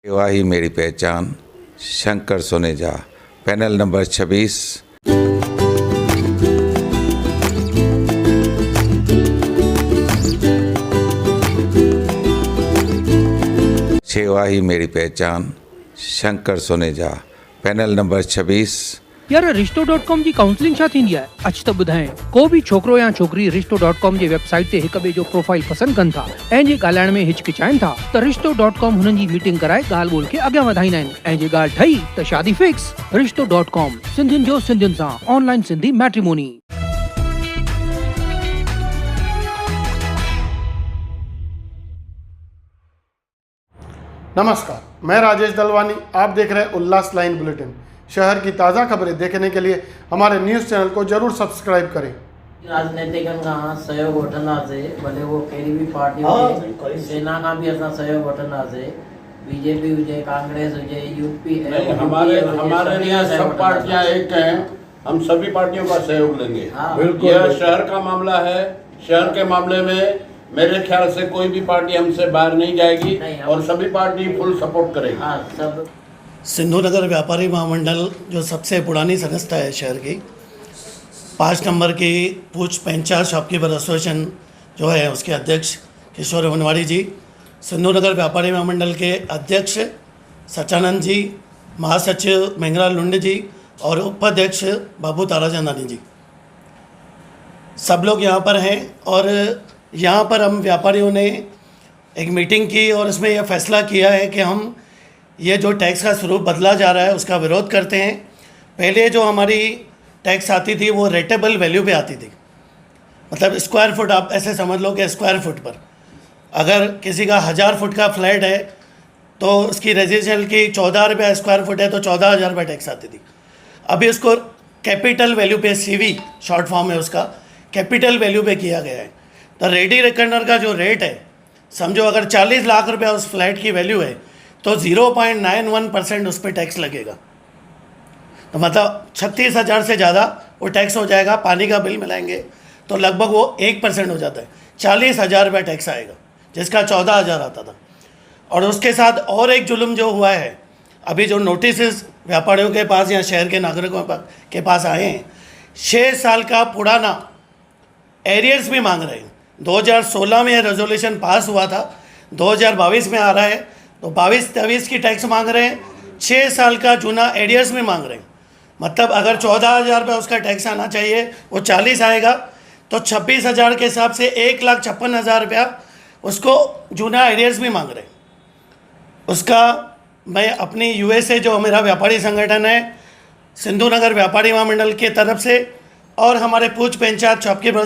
सेवा ही मेरी पहचान, शंकर सोनेजा, पैनल नंबर 26। सेवा ही मेरी पहचान, शंकर सोनेजा, पैनल नंबर 26। यार रिश्तो.com जी काउंसलिंग छा थींदी आहे? अच त ॿुधाए। को भी छोकरो या छोकरी रिश्तो.com जी वेबसाइट ते हिक ॿिए जो प्रोफाइल पसंद कनि था ऐं जे ॻाल्हाइण में हिचकिचाइनि था त रिश्तो.com हुननि जी मीटिंग कराए ॻाल्हि ॿोल खे अॻियां वधाईंदा आहिनि ऐं जे ॻाल्हि ठही त शादी फिक्स। रिश्तो.com, सिंधियुनि जो सिंधियुनि सां, ऑनलाइन सिंधी मैट्रिमोनी। नमस्कार, मैं राजेश दलवानी। आप देख रहे हैं उल्लास लाइन बुलेटिन। शहर की ताज़ा खबरें देखने के लिए हमारे न्यूज़ चैनल को जरूर सब्सक्राइब करें। राजनीतिकनि खां सहयोग वठंदासीं, भले वो कहिड़ी भी पार्टी हुजे। सेना खां भी असां सहयोग वठंदासीं, बीजेपी हुजे, कांग्रेस हुजे, यूपी। हमारे यहाँ सब पार्टियां एक हैं, हम सभी पार्टियों का सहयोग लेंगे। बिल्कुल, यह शहर का मामला है। शहर के मामले में मेरे ख्याल से कोई भी पार्टी हमसे बाहर नहीं जाएगी और सभी पार्टी फुल सपोर्ट करेगी। सब सिंधु नगर व्यापारी महामंडल जो सबसे पुरानी संस्था है शहर की, 5 नंबर की पूछ पेंचार शॉपकीपर एसोसिएशन जो है उसके अध्यक्ष किशोर वनवाड़ी जी, सिंधु नगर व्यापारी महामंडल के अध्यक्ष सचानंद जी, महासचिव मेंगरा लुंड जी और उपाध्यक्ष बाबू ताराचंदानी जी, सब लोग यहाँ पर हैं। और यहाँ पर हम व्यापारियों ने एक मीटिंग की और इसमें यह फैसला किया है कि हम ये जो टैक्स का स्वरूप बदला जा रहा है उसका विरोध करते हैं। पहले जो हमारी टैक्स आती थी वो रेटेबल वैल्यू पे आती थी, मतलब स्क्वायर फुट, आप ऐसे समझ लो कि स्क्वायर फुट पर अगर किसी का 1000 फुट का फ्लैट है तो उसकी रेजिडेंशियल की 14 रुपये स्क्वायर फुट है तो 14,000 रुपये टैक्स आती थी। अभी उसको कैपिटल वैल्यू पे, CV शॉर्ट फॉर्म है उसका, कैपिटल वैल्यू पे किया गया है। तो रेडी रिकनर का जो रेट है, समझो अगर 40 लाख रुपया उस फ्लैट की वैल्यू है तो 0.91% उस पर टैक्स लगेगा। तो मतलब 36,000 से ज़्यादा वो टैक्स हो जाएगा। पानी का बिल मिलाएंगे तो लगभग वो 1% हो जाता है, 40,000 रुपया टैक्स आएगा जिसका 14,000 आता था। और उसके साथ और एक जुल्म जो हुआ है, अभी जो नोटिस व्यापारियों के पास या शहर के नागरिकों के पास आए हैं, 6 साल का पुराना एरियर्स भी मांग रहे हैं। 2016 में रेजोल्यूशन पास हुआ था, 2022 में आ रहा है तो 22-23 की टैक्स मांग रहे हैं, 6 साल का जूना एरियर्स में मांग रहे हैं। मतलब अगर 14,000 रुपये उसका टैक्स आना चाहिए वो 40 आएगा, तो 26,000 के हिसाब से 1,56,000 रुपया उसको जूना एरियर्स भी मांग रहे हैं। उसका मैं अपनी USA जो मेरा व्यापारी संगठन है, सिंधु नगर व्यापारी महामंडल की तरफ से और हमारे पूछ पेंचार शॉपकीपर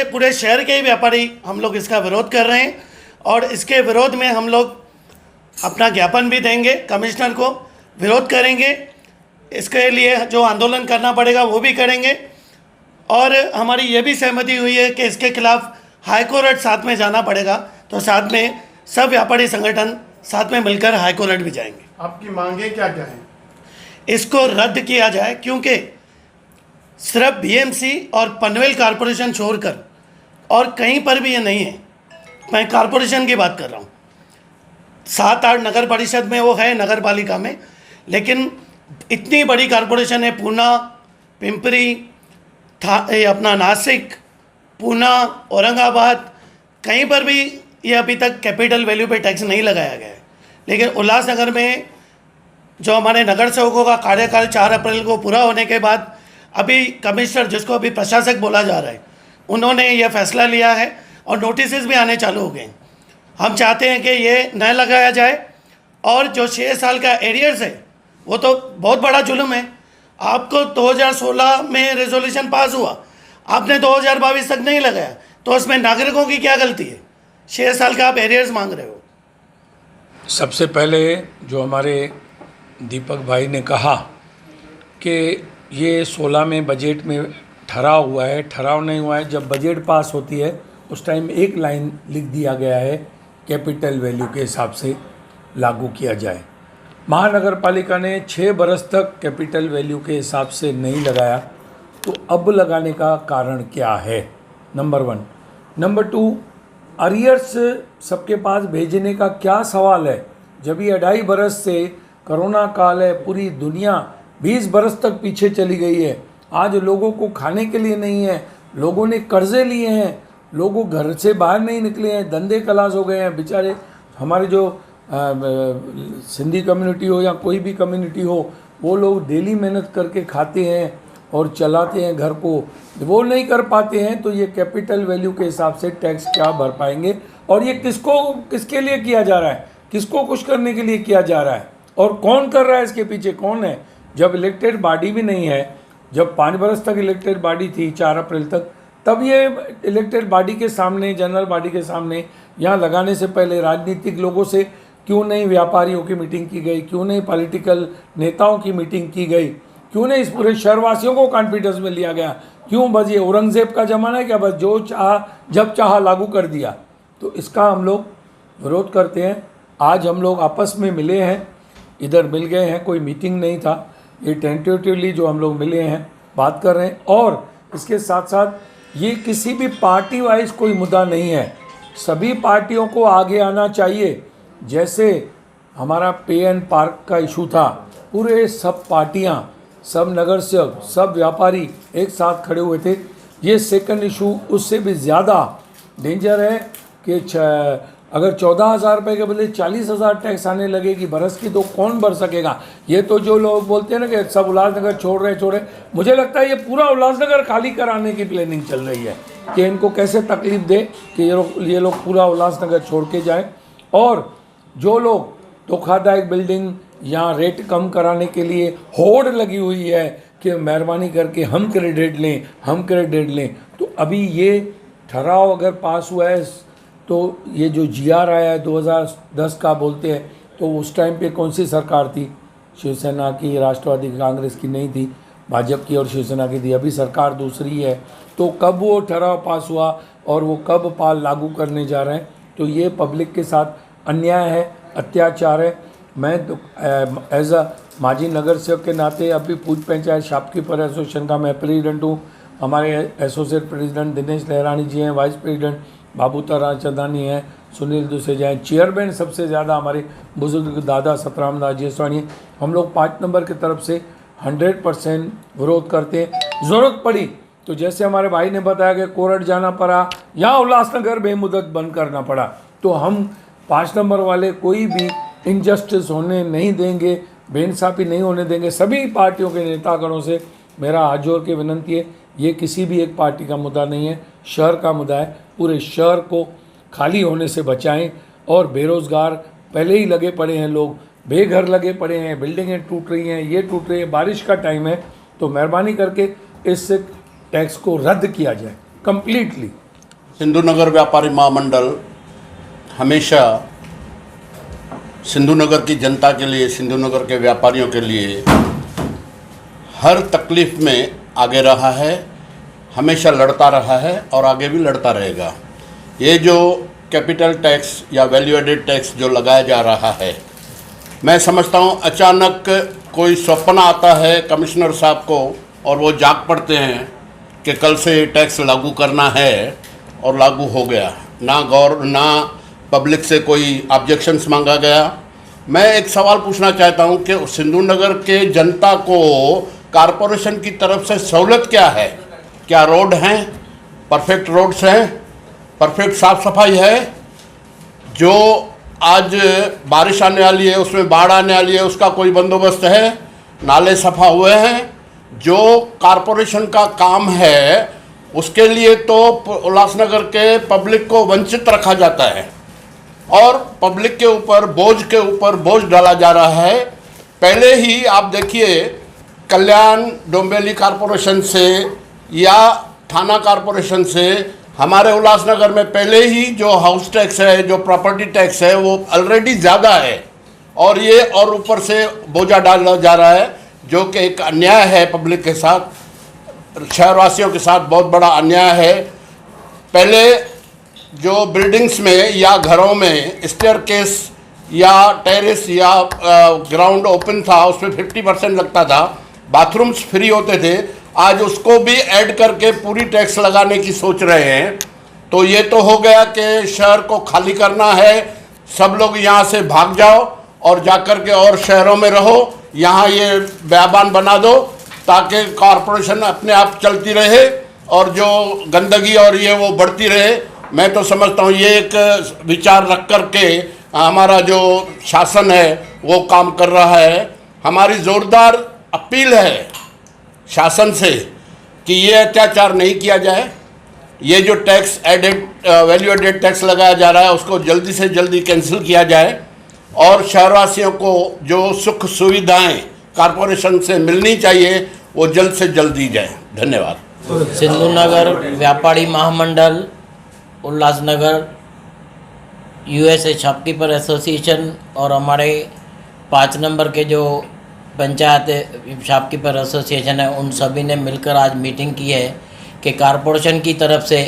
पूरे शहर के ही व्यापारी हम लोग इसका विरोध कर रहे हैं। और इसके विरोध में हम लोग अपना ज्ञापन भी देंगे, कमिश्नर को विरोध करेंगे। इसके लिए जो आंदोलन करना पड़ेगा वो भी करेंगे। और हमारी ये भी सहमति हुई है कि इसके खिलाफ हाईकोर्ट साथ में जाना पड़ेगा, तो साथ में सब व्यापारी संगठन साथ में मिलकर हाईकोर्ट भी जाएंगे। आपकी मांगें क्या क्या हैं? इसको रद्द किया जाए, क्योंकि सिर्फ BMC और पनवेल कॉरपोरेशन छोड़कर और कहीं पर भी ये नहीं है। मैं कॉरपोरेशन की बात कर रहा हूँ, 7-8 नगर परिषद में वो है, नगर पालिका में, लेकिन इतनी बड़ी कॉरपोरेशन है, पूना, पिंपरी, अपना नासिक, पूना, औरंगाबाद, कहीं पर भी ये अभी तक कैपिटल वैल्यू पे टैक्स नहीं लगाया गया है। लेकिन उल्लासनगर में जो हमारे नगर सेवकों का कार्यकाल 4 अप्रैल को पूरा होने के बाद अभी कमिश्नर, जिसको अभी प्रशासक बोला जा रहा है, उन्होंने ये फैसला लिया है और नोटिस भी आने चालू हो गए। हम चाहते हैं कि ये न लगाया जाए। और जो 6 साल का एरियर्स है वो तो बहुत बड़ा जुल्म है। आपको 2016 में रेजोल्यूशन पास हुआ, आपने 2022 तक नहीं लगाया, तो उसमें नागरिकों की क्या गलती है? 6 साल का आप एरियर्स मांग रहे हो। सबसे पहले जो हमारे दीपक भाई ने कहा कि ये 16 में बजट में ठहराव हुआ है, ठहराव नहीं हुआ है। जब बजट पास होती है उस टाइम एक लाइन लिख दिया गया है कैपिटल वैल्यू के हिसाब से लागू किया जाए। महानगर पालिका ने 6 बरस तक कैपिटल वैल्यू के हिसाब से नहीं लगाया, तो अब लगाने का कारण क्या है? नंबर 1। नंबर 2, अरियर्स सबके पास भेजने का क्या सवाल है जब ये 2.5 बरस से कोरोना काल है, पूरी दुनिया 20 बरस तक पीछे चली गई है। आज लोगों को खाने के लिए नहीं है, लोगों ने कर्जे लिए हैं, लोगों घर से बाहर नहीं निकले हैं, धंधे खलास हो गए हैं। बेचारे हमारे जो सिंधी कम्युनिटी हो या कोई भी कम्युनिटी हो, वो लोग डेली मेहनत करके खाते हैं और चलाते हैं घर को, वो नहीं कर पाते हैं। तो ये कैपिटल वैल्यू के हिसाब से टैक्स क्या भर पाएंगे? और ये किसके लिए किया जा रहा है, किसको खुश करने के लिए किया जा रहा है, और कौन कर रहा है, इसके पीछे कौन है? जब इलेक्टेड बॉडी भी नहीं है, जब 5 बरस तक इलेक्टेड बॉडी थी 4 अप्रैल तक, तब ये इलेक्टेड बॉडी के सामने, जनरल बॉडी के सामने, यहाँ लगाने से पहले राजनीतिक लोगों से क्यों नहीं व्यापारियों की मीटिंग की गई, क्यों नहीं पॉलिटिकल नेताओं की मीटिंग की गई, क्यों नहीं इस पूरे शहरवासियों को कॉन्फिडेंस में लिया गया? क्यों बस ये औरंगजेब का ज़माना है क्या? बस जो चाहा जब चाहा लागू कर दिया। तो इसका हम लोग विरोध करते हैं। आज हम लोग आपस में मिले हैं, इधर मिल गए हैं, कोई मीटिंग नहीं था, ये टेंटेटिवली जो हम लोग मिले हैं बात कर रहे हैं। और इसके साथ साथ ये किसी भी पार्टी वाइज कोई मुद्दा नहीं है, सभी पार्टियों को आगे आना चाहिए। जैसे हमारा पे एंड पार्क का इशू था, पूरे सब पार्टियां, सब नगर सेवक, सब व्यापारी एक साथ खड़े हुए थे। ये सेकंड इशू उससे भी ज़्यादा डेंजर है कि अगर 14,000 रुपये के बदले 40,000 टैक्स आने लगेगी बरस की, तो कौन भर सकेगा? ये तो जो लोग बोलते हैं ना कि सब उल्लासनगर छोड़ रहे, मुझे लगता है ये पूरा उल्लासनगर खाली कराने की प्लानिंग चल रही है कि इनको कैसे तकलीफ दे कि ये लोग पूरा उल्लासनगर छोड़ के जाएं। और जो लोग धोखादायक बिल्डिंग या रेट कम कराने के लिए होड़ लगी हुई है कि मेहरबानी करके हम क्रेडिट लें, तो अभी ये ठहराव अगर पास हुआ है, तो ये जो GR आया है 2010 का बोलते हैं, तो उस टाइम पे कौन सी सरकार थी? शिवसेना की, राष्ट्रवादी कांग्रेस की नहीं थी, भाजपा की और शिवसेना की थी। अभी सरकार दूसरी है, तो कब वो ठहराव पास हुआ और वो कब लागू करने जा रहे हैं? तो ये पब्लिक के साथ अन्याय है, अत्याचार है। मैं एज अ माजी नगर सेवक के नाते अभी पूज पंचायत शॉपकीपर एसोसिएशन का मैं प्रेसिडेंट हूँ। हमारे एसोसिएट प्रेसिडेंट दिनेश लहरानी जी हैं, वाइस प्रेसिडेंट बाबूता राजचंदानी हैं, सुनील दुसेजा हैं, चेयरमैन सबसे ज़्यादा हमारे बुजुर्ग दादा सतराम दास जेसवानी। हम लोग 5 नंबर की तरफ से 100% विरोध करते हैं। ज़रूरत पड़ी तो जैसे हमारे भाई ने बताया कि कोरट जाना पड़ा या उल्लासनगर बेमुदत बंद करना पड़ा, तो हम 5 नंबर वाले कोई भी इनजस्टिस होने नहीं देंगे, बेइंसाफ़ी नहीं होने देंगे। सभी पार्टियों के नेतागणों से मेरा हाथ जोड़ के विनंती है, ये किसी भी एक पार्टी का मुद्दा नहीं है, शहर का मुद्दा है। पूरे शहर को खाली होने से बचाएं। और बेरोज़गार पहले ही लगे पड़े हैं, लोग बेघर लगे पड़े हैं, बिल्डिंगें टूट रही हैं, ये टूट रही है, बारिश का टाइम है, तो मेहरबानी करके इस टैक्स को रद्द किया जाए कम्प्लीटली। सिंधु नगर व्यापारी महामंडल हमेशा सिंधु नगर की जनता के लिए, सिंधु नगर के व्यापारियों के लिए हर तकलीफ़ में आगे रहा है, हमेशा लड़ता रहा है और आगे भी लड़ता रहेगा। ये जो कैपिटल टैक्स या वैल्यू एडेड टैक्स जो लगाया जा रहा है, मैं समझता हूँ अचानक कोई स्वप्न आता है कमिश्नर साहब को और वो जाग पड़ते हैं कि कल से टैक्स लागू करना है, और लागू हो गया। ना पब्लिक से कोई ऑब्जेक्शंस मांगा गया। मैं एक सवाल पूछना चाहता हूँ कि सिंधु नगर के जनता को कारपोरेशन की तरफ से सहूलत क्या है? क्या रोड हैं, परफेक्ट रोड्स हैं, परफेक्ट साफ़ सफाई है? जो आज बारिश आने वाली है, उसमें बाढ़ आने वाली है, उसका कोई बंदोबस्त है? नाले सफा हुए हैं? जो कारपोरेशन का काम है उसके लिए तो उल्लासनगर के पब्लिक को वंचित रखा जाता है और पब्लिक के ऊपर बोझ डाला जा रहा है। पहले ही आप देखिए, कल्याण डोंबिवली कॉरपोरेशन से या थाना कॉरपोरेशन से हमारे उल्लासनगर में पहले ही जो हाउस टैक्स है, जो प्रॉपर्टी टैक्स है, वो ऑलरेडी ज़्यादा है, और ये और ऊपर से बोझा डाला जा रहा है, जो कि एक अन्याय है पब्लिक के साथ, शहरवासियों के साथ बहुत बड़ा अन्याय है। पहले जो बिल्डिंग्स में या घरों में स्टेयरकेस या टेरेस या ग्राउंड ओपन था, उसमें 50% लगता था, बाथरूम्स फ्री होते थे, आज उसको भी ऐड करके पूरी टैक्स लगाने की सोच रहे हैं। तो ये तो हो गया कि शहर को खाली करना है, सब लोग यहाँ से भाग जाओ और जाकर के और शहरों में रहो, यहाँ ये बयाबान बना दो ताकि कॉरपोरेशन अपने आप चलती रहे और जो गंदगी और ये वो बढ़ती रहे। मैं तो समझता हूँ ये एक विचार रख कर के हमारा जो शासन है वो काम कर रहा है। हमारी ज़ोरदार अपील है शासन से कि ये अत्याचार नहीं किया जाए। ये जो टैक्स वैल्यू एडेड टैक्स लगाया जा रहा है उसको जल्दी से जल्दी कैंसिल किया जाए और शहरवासियों को जो सुख सुविधाएं कॉरपोरेशन से मिलनी चाहिए वो जल्द से जल्द दी जाए। धन्यवाद। सिंधु नगर व्यापारी महामंडल, उल्लासनगर, यूएसए शॉपकीपर एसोसिएशन और हमारे 5 नंबर के जो पंचायत शॉपकीपर एसोसिएशन है उन सभी ने मिलकर आज मीटिंग की है कि कॉरपोरेशन की तरफ से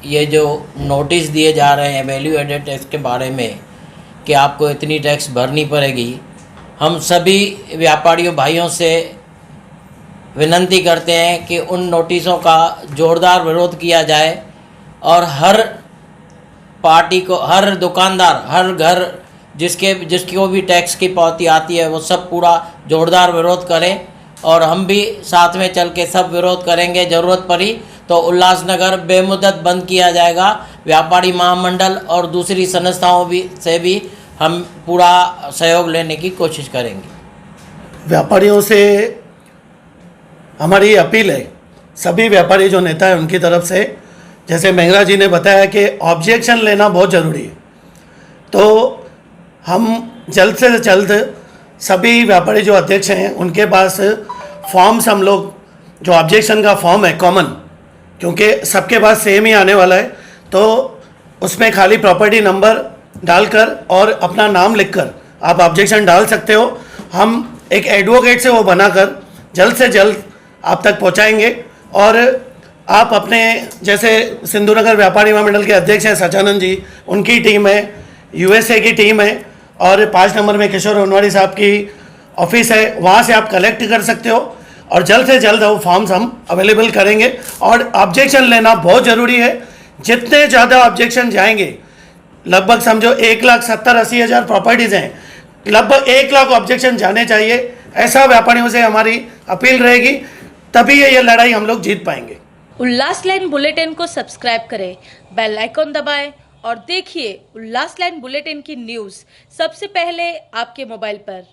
ये जो नोटिस दिए जा रहे हैं वैल्यू एडेड टैक्स के बारे में कि आपको इतनी टैक्स भरनी पड़ेगी, हम सभी व्यापारियों भाइयों से विनती करते हैं कि उन नोटिसों का जोरदार विरोध किया जाए और हर पार्टी को, हर दुकानदार, हर घर जिसको भी टैक्स की पावती आती है वो सब पूरा जोरदार विरोध करें और हम भी साथ में चल के सब विरोध करेंगे। ज़रूरत पड़ी तो उल्लासनगर बेमुद्दत बंद किया जाएगा। व्यापारी महामंडल और दूसरी संस्थाओं से भी हम पूरा सहयोग लेने की कोशिश करेंगे। व्यापारियों से हमारी अपील है, सभी व्यापारी जो नेता हैं उनकी तरफ से, जैसे मेहरा जी ने बताया कि ऑब्जेक्शन लेना बहुत ज़रूरी है, तो हम जल्द से जल्द सभी व्यापारी जो अध्यक्ष हैं उनके पास फॉर्म्स, हम लोग जो ऑब्जेक्शन का फॉर्म है कॉमन, क्योंकि सबके पास सेम ही आने वाला है, तो उसमें खाली प्रॉपर्टी नंबर डालकर और अपना नाम लिखकर आप ऑब्जेक्शन डाल सकते हो। हम एक एडवोकेट से वो बनाकर जल्द से जल्द आप तक पहुंचाएंगे और आप अपने, जैसे सिंधु नगर व्यापारी महामंडल के अध्यक्ष हैं सचानंद जी, उनकी टीम है, यूएसए की टीम है और 5 नंबर में किशोर वनवारी साहब की ऑफिस है, वहाँ से आप कलेक्ट कर सकते हो और जल्द से जल्द वो फॉर्म्स हम अवेलेबल करेंगे। और ऑब्जेक्शन लेना बहुत ज़रूरी है। जितने ज़्यादा ऑब्जेक्शन जाएंगे, लगभग समझो 1,70,80,000 प्रॉपर्टीज़ हैं, लगभग 1 लाख ऑब्जेक्शन जाने चाहिए। ऐसा व्यापारियों से हमारी अपील रहेगी, तभी ये लड़ाई हम लोग जीत पाएंगे। उल्लास लाइन बुलेटिन को सब्सक्राइब करें, बेल आइकॉन दबाएं और देखिए उल्लास लाइन बुलेटिन की न्यूज़ सबसे पहले आपके मोबाइल पर।